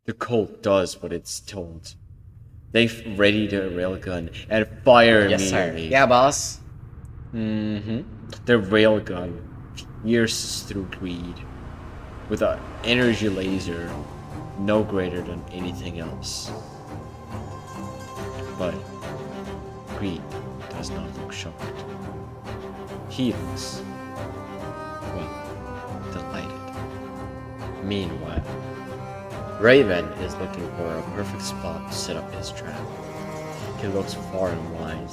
The cult does what it's told. They ready the railgun and fire Yes, sir. immediately. Yeah, boss. The railgun pierces through Greed with an energy laser no greater than anything else. But Greed does not look shocked. He looks, well, delighted. Meanwhile, Raven is looking for a perfect spot to set up his trap. He looks far and wide,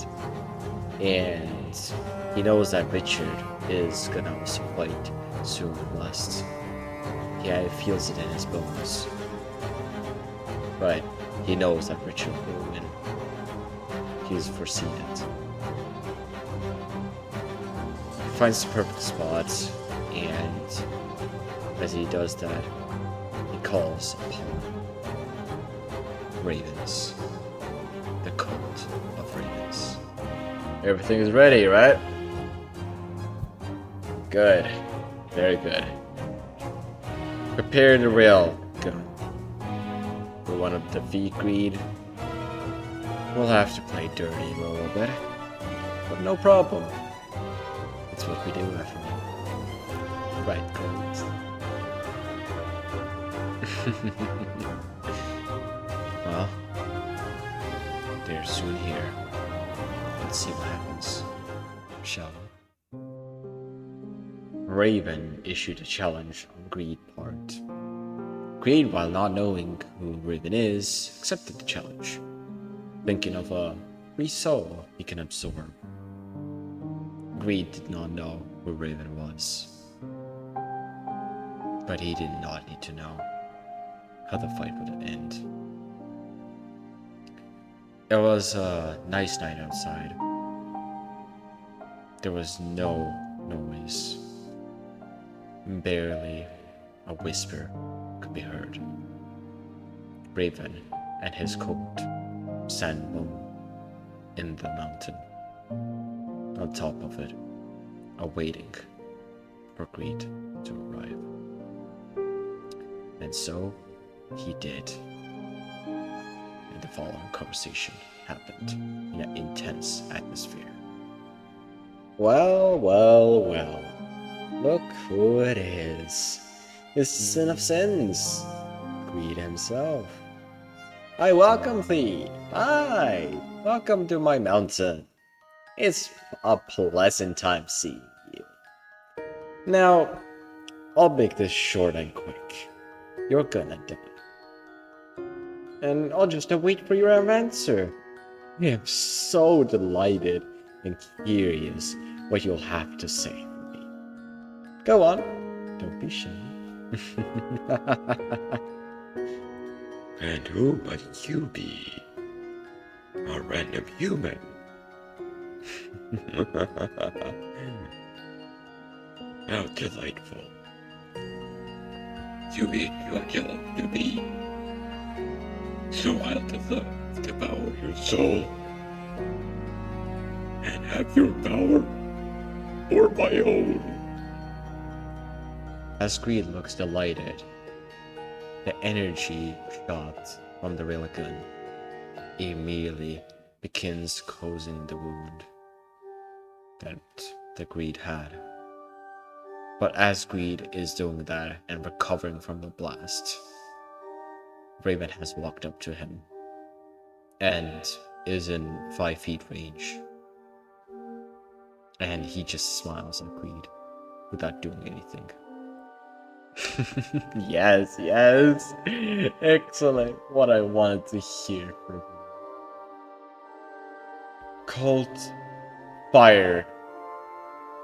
and he knows that Richard is gonna also fight soon or last. Yeah, he feels it in his bones. But he knows that Richard will win. He's foreseen it. He finds the perfect spot, and as he does that, he calls upon Ravens. The cult of Ravens. Everything is ready, right? Good. Very good. Prepare the rail gun. We want to defeat Greed. We'll have to play dirty a little bit. But no problem. It's what we do after all. Right, Gold. Well, they're soon here. Let's see what happens, shall we? Raven issued a challenge on Greed part. Greed, while not knowing who Raven is, accepted the challenge, thinking of a free soul he can absorb. Greed did not know who Raven was, but he did not need to know how the fight would end. It was a nice night outside. There was no noise. Barely a whisper could be heard. Raven and his colt stand alone in the mountain, on top of it, awaiting for Greed to arrive. And so he did. And the following conversation happened in an intense atmosphere. Well, well, well. Look who it is. It's the Sin of Sins, Greed himself. Hi, welcome, Greed. Hi, welcome to my mountain. It's a pleasant time seeing you. Now, I'll make this short and quick. You're gonna die. And I'll just wait for your answer. I am so delighted and curious what you'll have to say for me. Go on, don't be shy. And who might you be? A random human? How delightful. You mean you love to be? So I'll devour your soul and have your power for my own. As Greed looks delighted, the energy shot from the railgun immediately begins closing the wound that the Greed had. But as Greed is doing that and recovering from the blast, Raven has walked up to him and is in 5 feet range. And he just smiles at Greed without doing anything. Yes, yes. Excellent. What I wanted to hear from you. Cult, fire.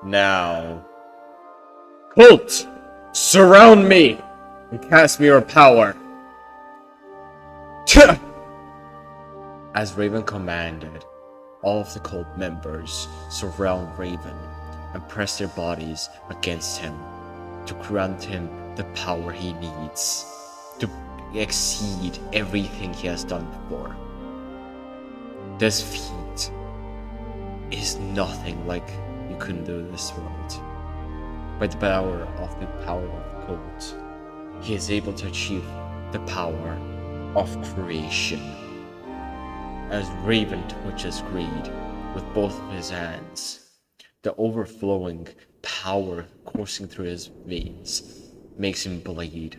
Now. Cult, surround me and cast me your power. As Raven commanded, all of the cult members surround Raven and press their bodies against him to grant him the power he needs to exceed everything he has done before. This feat is nothing like you couldn't do this world. By the power of the cult, he is able to achieve the power of creation. As Raven touches Greed with both of his hands, the overflowing power coursing through his veins makes him bleed,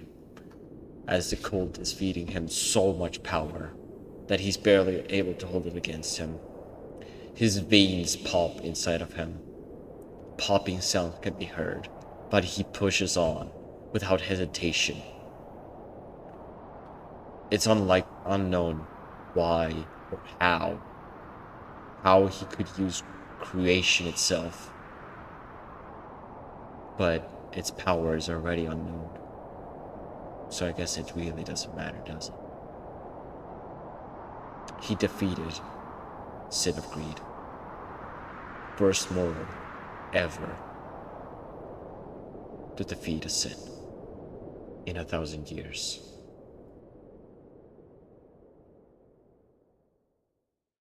as the cult is feeding him so much power that he's barely able to hold it against him. His veins pop inside of him. Popping sound can be heard, but he pushes on without hesitation. It's unknown why or how he could use creation itself, but its power is already unknown. So I guess it really doesn't matter, does it? He defeated Sin of Greed. First mortal ever to defeat a sin in 1,000 years.